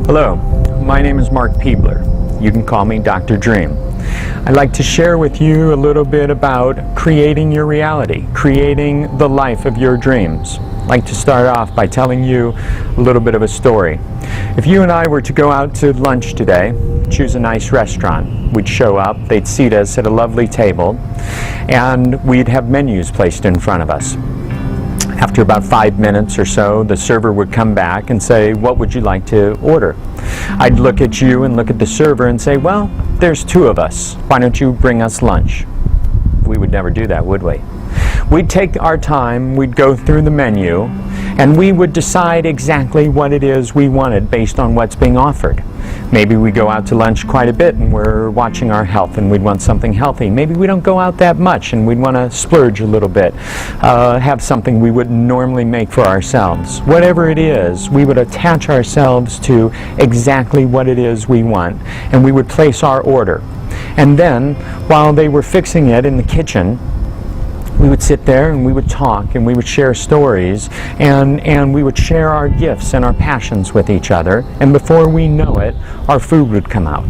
Hello, my name is Mark Peebler. You can call me Dr. Dream. I'd like to share with you a little bit about creating your reality, creating the life of your dreams. I'd like to start off by telling you a little bit of a story. If you and I were to go out to lunch today, choose a nice restaurant, we'd show up, they'd seat us at a lovely table, and we'd have menus placed in front of us. After about 5 minutes or so, the server would come back and say, "What would you like to order?" I'd look at you and look at the server and say, "Well, there's two of us. Why don't you bring us lunch?" We would never do that, would we? We'd take our time, we'd go through the menu, and we would decide exactly what it is we wanted based on what's being offered. Maybe we go out to lunch quite a bit and we're watching our health and we'd want something healthy. Maybe we don't go out that much and we'd want to splurge a little bit, have something we wouldn't normally make for ourselves. Whatever it is, we would attach ourselves to exactly what it is we want, and we would place our order. And then, while they were fixing it in the kitchen, we would sit there and we would talk and we would share stories and we would share our gifts and our passions with each other, and before we know it, our food would come out.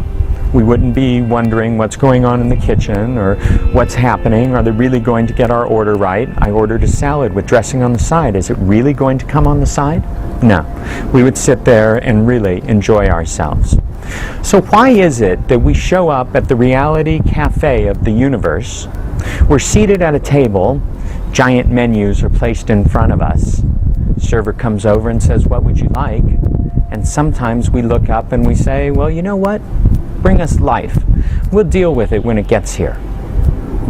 We wouldn't be wondering what's going on in the kitchen or what's happening. Are they really going to get our order right? I ordered a salad with dressing on the side. Is it really going to come on the side? No. We would sit there and really enjoy ourselves. So why is it that we show up at the reality cafe of the universe? We're seated at a table, giant menus are placed in front of us. The server comes over and says, "What would you like?" And sometimes we look up and we say, "Well, you know what? Bring us life. We'll deal with it when it gets here."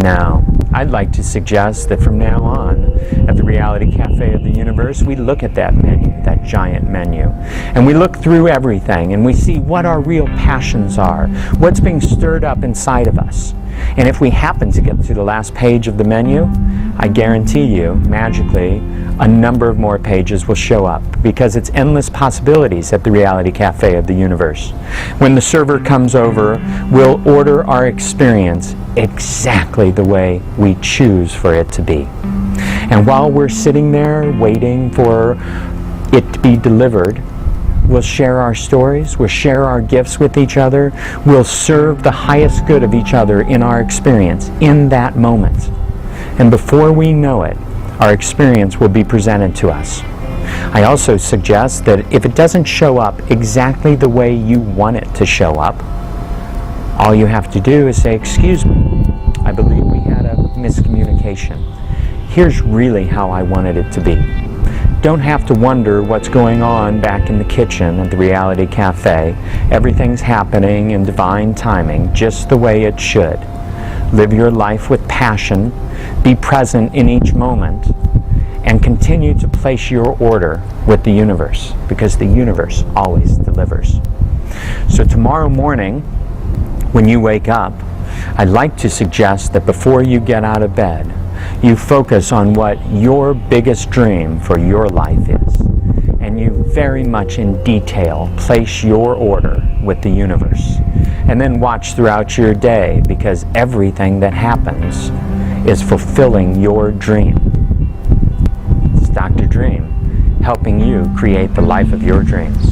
Now, I'd like to suggest that from now on, at the Reality Cafe of the Universe, we look at that menu, that giant menu, and we look through everything and we see what our real passions are, what's being stirred up inside of us. And if we happen to get to the last page of the menu, I guarantee you, magically, a number of more pages will show up, because it's endless possibilities at the Reality Cafe of the Universe. When the server comes over, we'll order our experience exactly the way we choose for it to be. And while we're sitting there waiting for it to be delivered, we'll share our stories, we'll share our gifts with each other, we'll serve the highest good of each other in our experience in that moment. And before we know it, our experience will be presented to us. I also suggest that if it doesn't show up exactly the way you want it to show up, all you have to do is say, "Excuse me, I believe we had a miscommunication. Here's really how I wanted it to be." Don't have to wonder what's going on back in the kitchen at the Reality Cafe. Everything's happening in divine timing, just the way it should. Live your life with passion, be present in each moment, and continue to place your order with the universe, because the universe always delivers. So tomorrow morning, when you wake up, I'd like to suggest that before you get out of bed, you focus on what your biggest dream for your life is, and you very much in detail place your order with the universe. And then watch throughout your day, because everything that happens is fulfilling your dream. It's Dr. Dream, helping you create the life of your dreams.